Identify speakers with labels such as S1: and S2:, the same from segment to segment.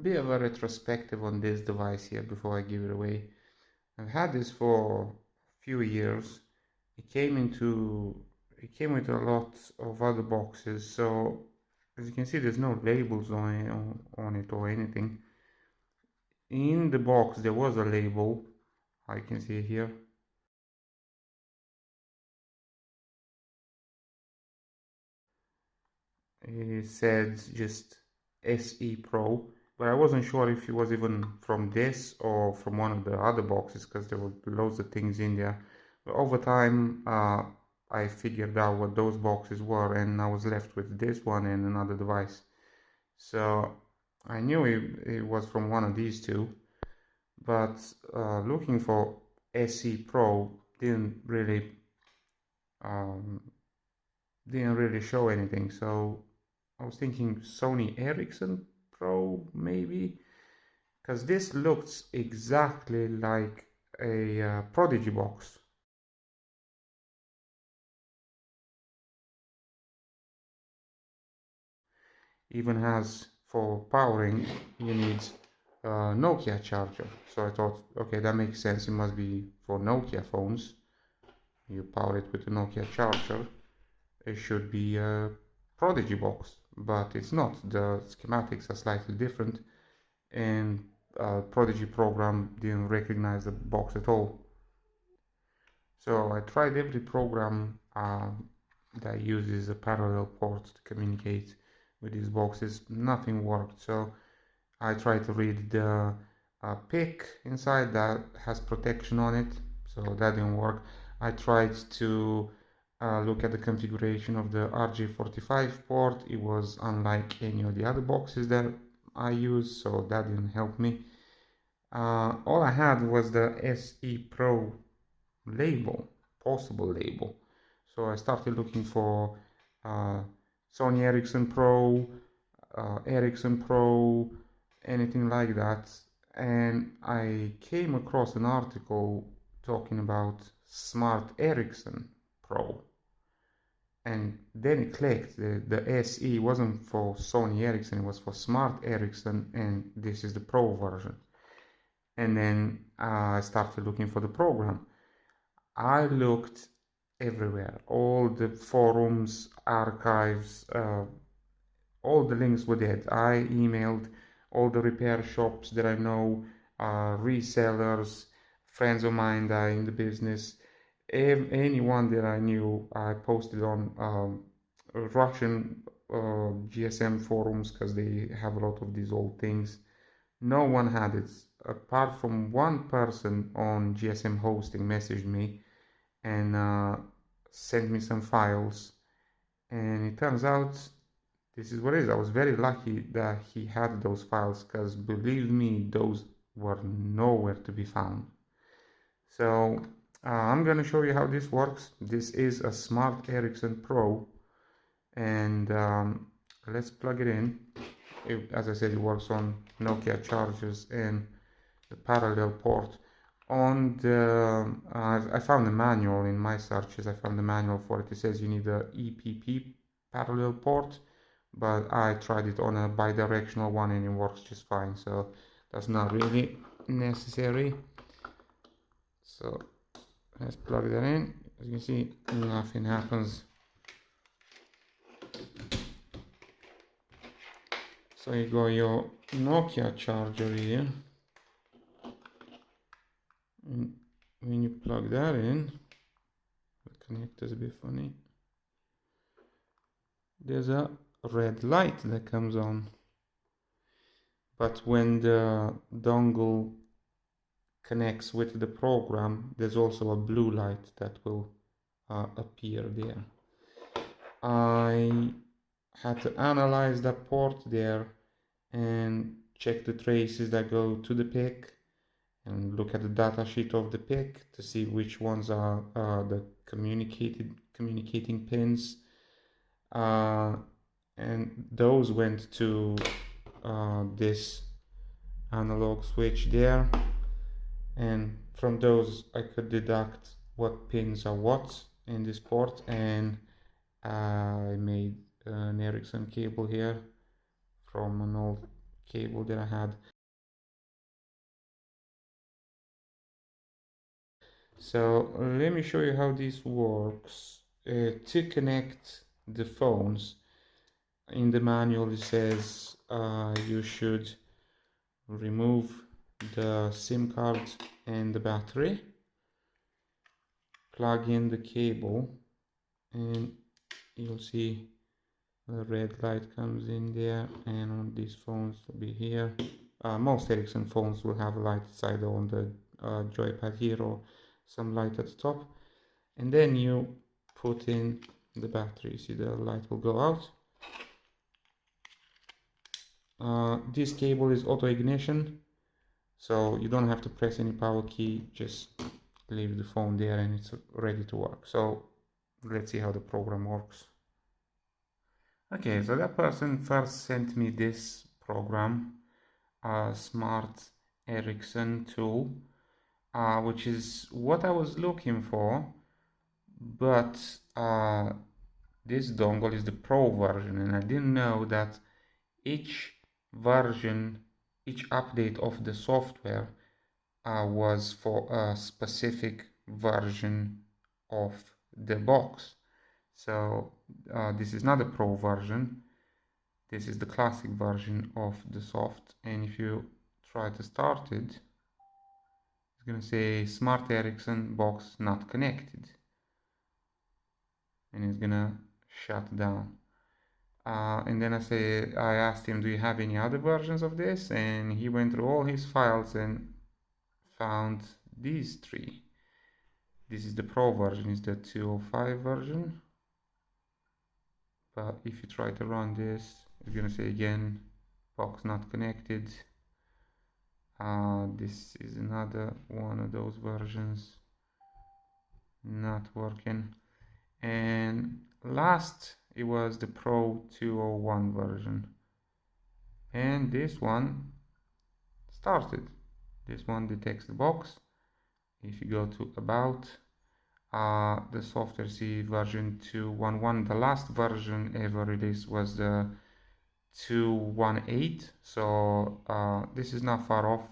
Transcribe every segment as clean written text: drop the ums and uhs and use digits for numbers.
S1: bit of a retrospective on this device here before I give it away. I've had this for a few years. It came with a lot of other boxes, so as you can see, there's no labels on it or anything. In the box there was a label, I can see it here. It said just SE Pro, but I wasn't sure if it was even from this or from one of the other boxes because there were loads of things in there. But over time, I figured out what those boxes were, and I was left with this one and another device. So I knew it was from one of these two, but looking for SE Pro um, didn't really show anything. So I was thinking Sony Ericsson Pro maybe, because this looks exactly like a Prodigy box. Even has, for powering, you need a Nokia charger. So I thought, okay, that makes sense. It must be for Nokia phones. You power it with a Nokia charger. It should be a Prodigy box, but it's not. The schematics are slightly different, and Prodigy program didn't recognize the box at all. So I tried every program that uses a parallel port to communicate with these boxes. Nothing worked. So I tried to read the PIC inside that has protection on it. So that didn't work. I tried to look at the configuration of the RJ45 port. It was unlike any of the other boxes that I use, so that didn't help me. All I had was the SE Pro label, possible label. So I started looking for uh, Sony Ericsson Pro, Ericsson Pro, anything like that. And I came across an article talking about Smart Ericsson Pro. And then it clicked, the SE wasn't for Sony Ericsson, it was for Smart Ericsson, and this is the Pro version. And then I started looking for the program. I looked everywhere, all the forums, archives, all the links were dead. I emailed all the repair shops that I know, resellers, friends of mine that are in the business, anyone that I knew. I posted on Russian GSM forums because they have a lot of these old things. No one had it, apart from one person on GSM hosting messaged me and sent me some files, and it turns out this is what it is. I was very lucky that he had those files, because believe me, those were nowhere to be found. So I'm gonna show you how this works. This is a Smart Ericsson Pro, and let's plug it in. As I said, it works on Nokia chargers and the parallel port. On the I found the manual in my searches. I found the manual for it. It says you need a EPP parallel port, but I tried it on a bidirectional one and it works just fine, so that's not really necessary. So let's plug that in. As you can see, nothing happens. So you got your Nokia charger here, and when you plug that in, the connector's a bit funny, there's a red light that comes on. But when the dongle connects with the program, there's also a blue light that will appear there. I had to analyze that port there and check the traces that go to the PIC and look at the data sheet of the PIC to see which ones are the communicating pins, and those went to this analog switch there, and from those I could deduct what pins are what in this port, and I made an Ericsson cable here from an old cable that I had. So let me show you how this works. To connect the phones, in the manual it says you should remove the SIM card and the battery, plug in the cable, and you'll see the red light comes in there, and on these phones will be here. Most Ericsson phones will have a light side on the joypad here, or some light at the top, and then you put in the battery. See, the light will go out. This cable is auto ignition, so you don't have to press any power key, just leave the phone there and it's ready to work. So let's see how the program works. Okay, so that person first sent me this program, Smart Ericsson tool, which is what I was looking for, but this dongle is the Pro version, and I didn't know that each version, each update of the software was for a specific version of the box. So this is not the Pro version, this is the classic version of the soft, and if you try to start it, it's going to say Smart Ericsson box not connected, and it's going to shut down. And then I asked him, do you have any other versions of this? And he went through all his files and found these three. This is the Pro version, is the 205 version. But if you try to run this, it's gonna say again, box not connected. This is another one of those versions, not working. And last, it was the Pro 201 version. And this one started. This one detects the box. If you go to about, the software see version 211. The last version ever released was the 218, so this is not far off.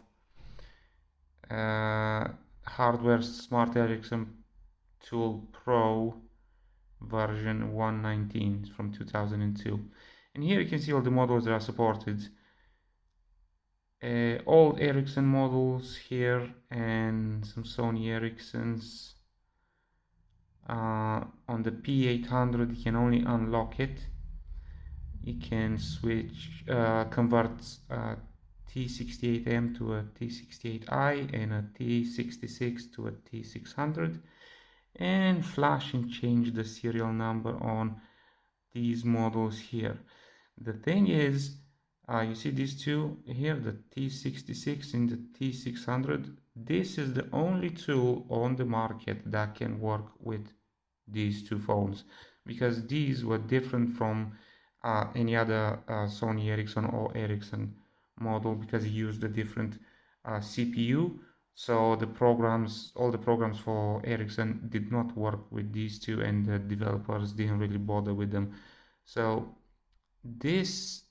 S1: Hardware Smart Ericsson Tool Pro version 119 from 2002, and here you can see all the models that are supported. Old Ericsson models here and some Sony Ericssons. On the P800 you can only unlock it. You can switch, convert T68M to a T68i and a T66 to a T600, and flash and change the serial number on these models here. The thing is, you see these two here, the T66 and the T600, this is the only tool on the market that can work with these two phones, because these were different from any other Sony Ericsson or Ericsson model, because it used a different CPU. So the programs, all the programs for Ericsson did not work with these two, and the developers didn't really bother with them. So this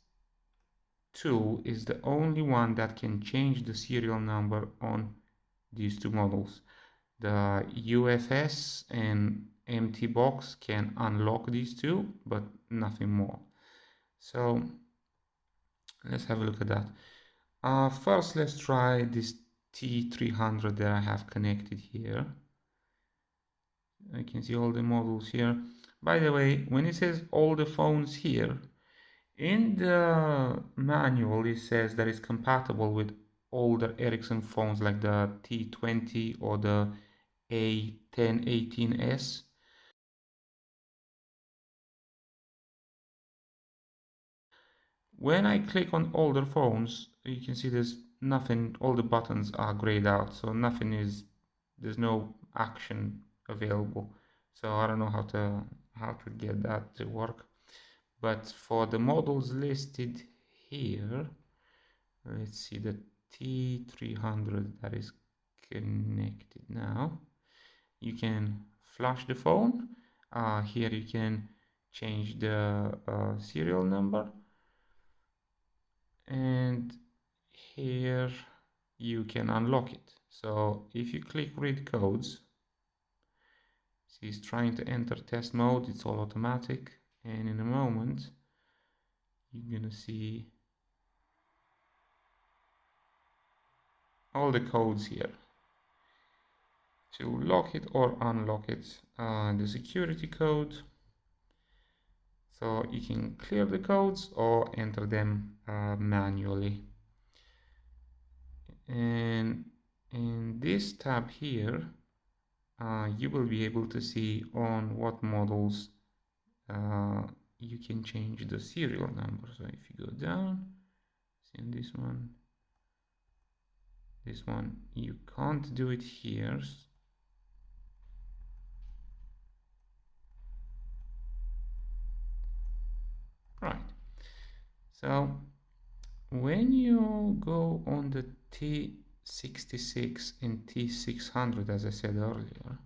S1: tool is the only one that can change the serial number on these two models. The UFS and MT box can unlock these two, but nothing more. So let's have a look at that. First, let's try this T300 that I have connected here. I can see all the models here. By the way, when it says all the phones here, in the manual it says that it's compatible with older Ericsson phones like the T20 or the A1018S. When I click on older phones, you can see there's nothing, all the buttons are grayed out, so nothing is, there's no action available. So I don't know how to get that to work. But for the models listed here, let's see the T300 that is connected now. You can flash the phone. Here you can change the serial number, and here you can unlock it. So if you click read codes, see it's trying to enter test mode, it's all automatic, and in a moment you're gonna see all the codes here to lock it or unlock it. The security code, so you can clear the codes or enter them manually. And in this tab here, you will be able to see on what models you can change the serial number. So if you go down, see in this one you can't do it here. Right, so when you go on the T66 and T600, as I said earlier,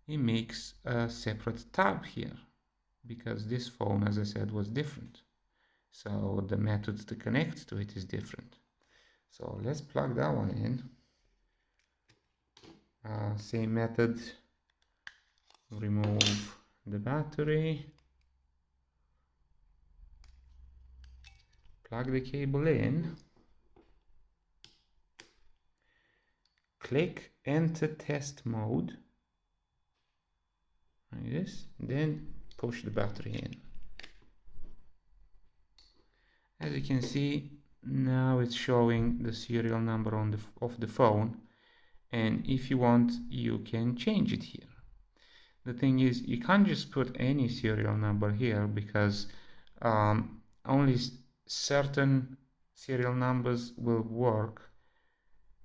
S1: it makes a separate tab here because this phone, as I said, was different. So the methods to connect to it is different. So let's plug that one in. Same method, remove the battery, plug the cable in, click enter test mode, like this, then push the battery in. As you can see, now it's showing the serial number of the phone, and if you want, you can change it here. The thing is, you can't just put any serial number here because only certain serial numbers will work,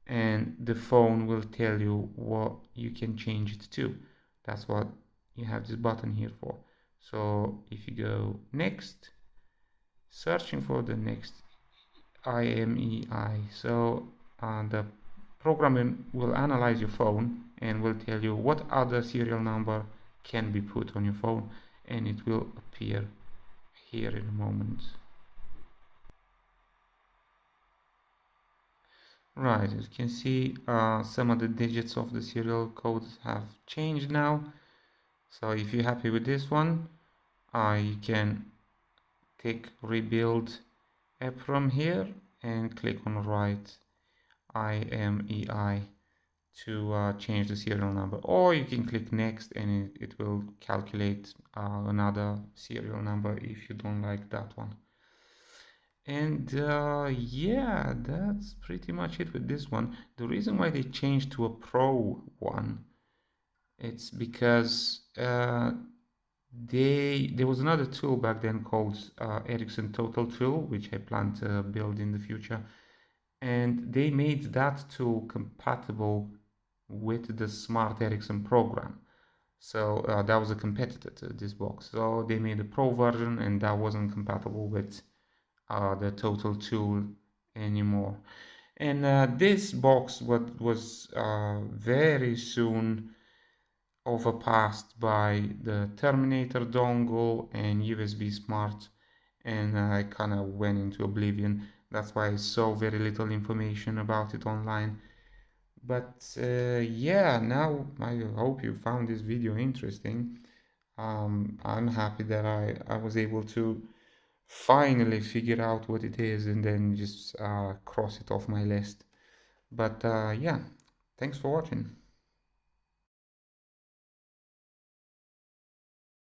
S1: and the phone will tell you what you can change it to. That's what you have this button here for. So if you go next, searching for the next IMEI, so the program will analyze your phone and will tell you what other serial number can be put on your phone, and it will appear here in a moment. Right, as you can see, some of the digits of the serial codes have changed now. So if you're happy with this one, you can take rebuild app from here and click on write IMEI to change the serial number, or you can click next and it will calculate another serial number if you don't like that one. And yeah, that's pretty much it with this one. The reason why they changed to a Pro one, it's because there was another tool back then called Ericsson Total Tool, which I plan to build in the future, and they made that tool compatible with the Smart Ericsson program. So that was a competitor to this box. So they made a Pro version, and that wasn't compatible with the Total Tool anymore. And this box was very soon overpassed by the Terminator dongle and USB Smart, and I kind of went into oblivion. That's why I saw very little information about it online. But yeah, now I hope you found this video interesting. I'm happy that I was able to finally figure out what it is and then just cross it off my list. But yeah, thanks for watching.